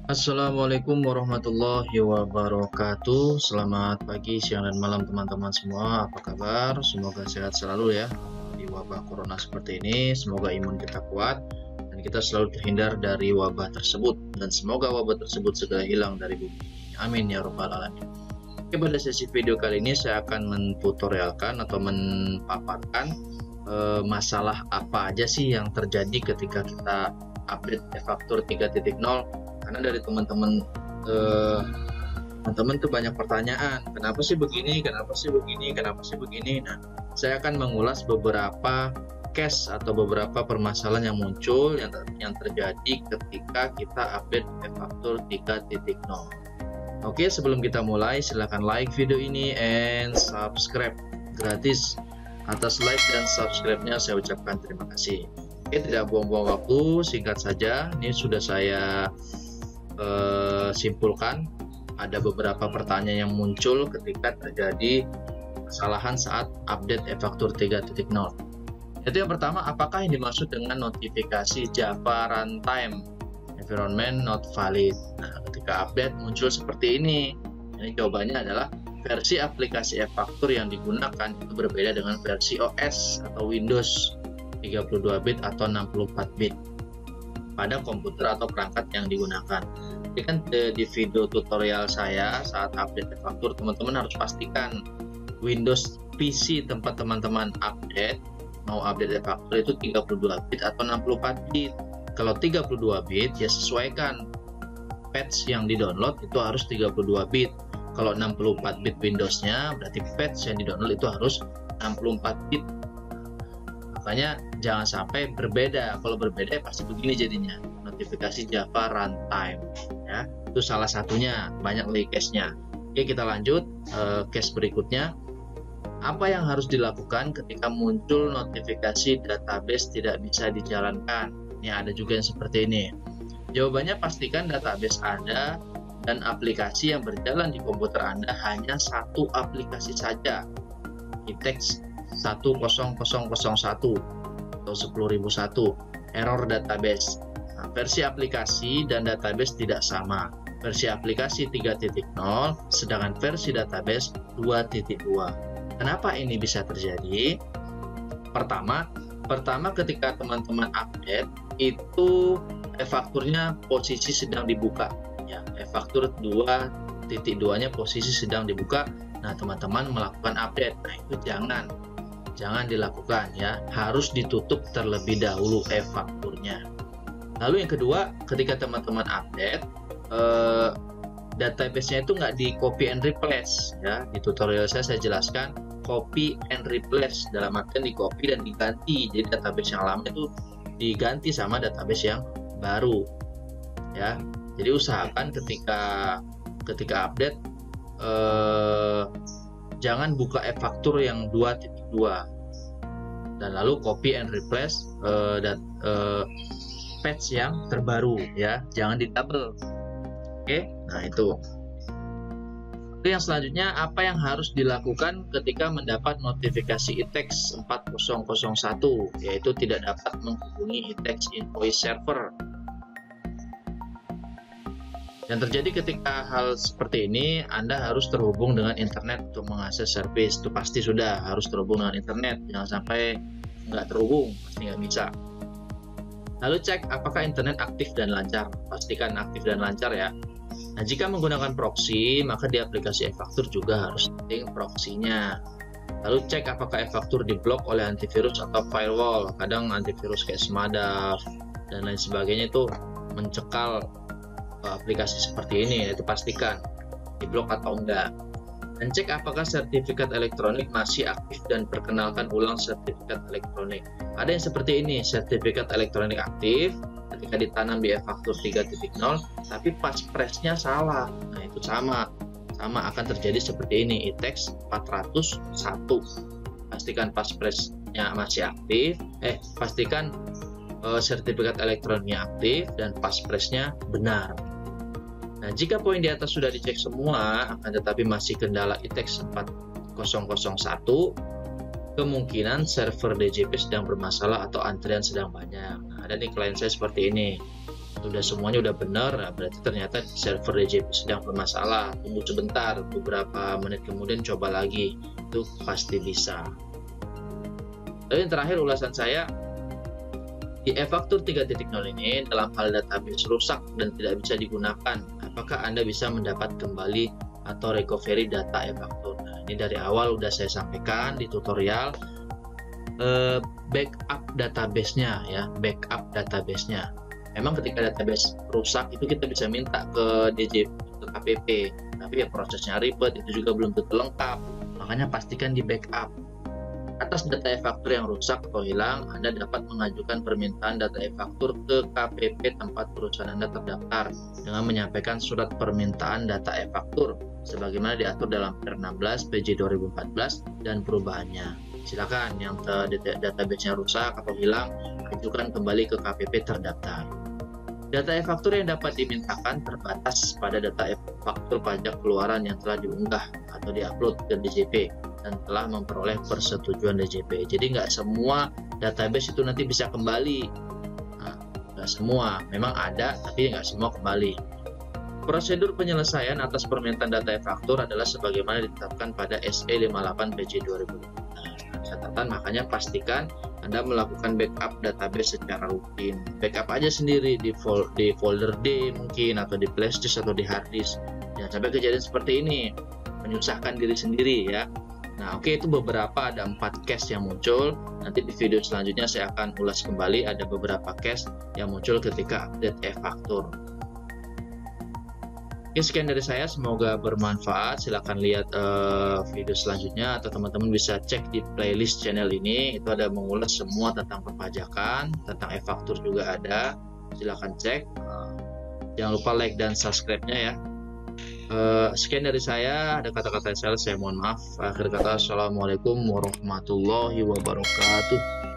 Assalamualaikum warahmatullahi wabarakatuh. Selamat pagi, siang, dan malam teman-teman semua. Apa kabar? Semoga sehat selalu ya di wabah corona seperti ini. Semoga imun kita kuat dan kita selalu terhindar dari wabah tersebut. Dan semoga wabah tersebut segera hilang dari bumi. Amin ya rabbal alamin. Oke, pada sesi video kali ini saya akan mentutorialkan atau mempaparkan masalah apa aja sih yang terjadi ketika kita update e-faktur 3.0. Karena dari teman-teman tuh banyak pertanyaan, kenapa sih begini, kenapa sih begini, kenapa sih begini. Nah, saya akan mengulas beberapa case atau beberapa permasalahan yang muncul yang terjadi ketika kita update e-faktur 3.0. Oke, sebelum kita mulai, silahkan like video ini and subscribe gratis. Atas like dan subscribe-nya saya ucapkan terima kasih. Oke, tidak buang-buang waktu, singkat saja. Ini sudah saya simpulkan. Ada beberapa pertanyaan yang muncul ketika terjadi kesalahan saat update e-faktur 3.0. Itu yang pertama, apakah yang dimaksud dengan notifikasi Java Runtime Environment Not Valid? Nah, ketika update muncul seperti ini. Ini jawabannya adalah versi aplikasi e-faktur yang digunakan itu berbeda dengan versi OS atau Windows 32 bit atau 64 bit pada komputer atau perangkat yang digunakan. Jadi kan di video tutorial saya saat update e-faktur, teman-teman harus pastikan Windows PC tempat teman-teman update, mau update e-faktur itu 32 bit atau 64 bit. Kalau 32 bit ya sesuaikan patch yang di-download itu harus 32 bit. Kalau 64 bit Windows-nya berarti patch yang di-download itu harus 64 bit. Makanya jangan sampai berbeda. Kalau berbeda pasti begini jadinya, notifikasi Java Runtime ya. Itu salah satunya, banyak lagi case-nya. Oke, kita lanjut case berikutnya. Apa yang harus dilakukan ketika muncul notifikasi database tidak bisa dijalankan? Ini ada juga yang seperti ini. Jawabannya, pastikan database Anda dan aplikasi yang berjalan di komputer Anda hanya satu aplikasi saja, ITEX 10001 atau 10001, error database. Nah, versi aplikasi dan database tidak sama. Versi aplikasi 3.0 sedangkan versi database 2.2. Kenapa ini bisa terjadi? Pertama ketika teman-teman update itu e-fakturnya posisi sedang dibuka ya, e-faktur 2.2-nya posisi sedang dibuka. Nah, teman-teman melakukan update. Nah, itu jangan dilakukan ya, harus ditutup terlebih dahulu e-fakturnya. Lalu yang kedua, ketika teman-teman update database-nya itu nggak di copy and replace ya. Di tutorial saya jelaskan copy and replace, dalam artian di copy dan diganti. Jadi database yang lama itu diganti sama database yang baru ya. Jadi usahakan ketika update jangan buka e-faktur yang 2.2 dan lalu copy and replace patch yang terbaru ya, jangan di double. Oke, nah itu. Oke, yang selanjutnya, apa yang harus dilakukan ketika mendapat notifikasi ITEX 4001, yaitu tidak dapat menghubungi ITEX invoice server. Yang terjadi ketika hal seperti ini, Anda harus terhubung dengan internet untuk mengakses service. Itu pasti sudah harus terhubung dengan internet, jangan sampai nggak terhubung, pasti nggak bisa. Lalu cek apakah internet aktif dan lancar. Pastikan aktif dan lancar ya. Nah, jika menggunakan proxy, maka di aplikasi e-faktur juga harus setting proxy-nya. Lalu cek apakah e-faktur diblok oleh antivirus atau firewall. Kadang antivirus kayak Smadaf dan lain sebagainya itu mencekal aplikasi seperti ini. Itu pastikan diblok atau enggak. Dan cek apakah sertifikat elektronik masih aktif dan perkenalkan ulang sertifikat elektronik. Ada yang seperti ini, sertifikat elektronik aktif ketika ditanam di e-faktur 3.0 tapi passphrase-nya salah. Nah, itu sama akan terjadi seperti ini, ITEX 401. Pastikan passphrase-nya masih aktif, pastikan sertifikat elektroniknya aktif dan passphrase-nya benar. Nah, jika poin di atas sudah dicek semua, akan tetapi masih kendala ITEX 4001, kemungkinan server DJP sedang bermasalah atau antrian sedang banyak. Nah, ada nih klien saya seperti ini. Udah semuanya udah benar, nah berarti ternyata server DJP sedang bermasalah. Tunggu sebentar, beberapa menit kemudian coba lagi, itu pasti bisa. Lalu yang terakhir ulasan saya, di e-faktur 3.0 ini dalam hal database rusak dan tidak bisa digunakan, apakah Anda bisa mendapat kembali atau recovery data e-faktur? Nah, ini dari awal udah saya sampaikan di tutorial. Backup database-nya ya, backup database-nya. Memang ketika database rusak itu kita bisa minta ke DJP, ke KPP, tapi ya prosesnya ribet, itu juga belum tentu lengkap. Makanya pastikan di backup. Atas data e-faktur yang rusak atau hilang, Anda dapat mengajukan permintaan data e-faktur ke KPP tempat perusahaan Anda terdaftar dengan menyampaikan surat permintaan data e-faktur sebagaimana diatur dalam Per 16 PJ 2014 dan perubahannya. Silakan yang database-nya rusak atau hilang, ajukan kembali ke KPP terdaftar. Data e-faktur yang dapat dimintakan terbatas pada data e-faktur pajak keluaran yang telah diunggah atau diupload ke DJP dan telah memperoleh persetujuan DJP. Jadi nggak semua database itu nanti bisa kembali. Nah, nggak semua, memang ada, tapi nggak semua kembali. Prosedur penyelesaian atas permintaan data e-faktur adalah sebagaimana ditetapkan pada SE 58 PJ 2015. Catatan, makanya pastikan Anda melakukan backup database secara rutin. Backup aja sendiri di folder D mungkin, atau di flash disk atau di hard disk. Jangan sampai kejadian seperti ini, menyusahkan diri sendiri ya. Nah, oke, itu beberapa, ada 4 case yang muncul. Nanti di video selanjutnya saya akan ulas kembali ada beberapa case yang muncul ketika update e-faktur. Oke, sekian dari saya, semoga bermanfaat. Silahkan lihat video selanjutnya, atau teman-teman bisa cek di playlist channel ini, itu ada mengulas semua tentang perpajakan, tentang e-faktur juga ada. Silahkan cek, jangan lupa like dan subscribe-nya ya. Sekian dari saya, ada kata-kata saya mohon maaf. Akhir kata, assalamualaikum warahmatullahi wabarakatuh.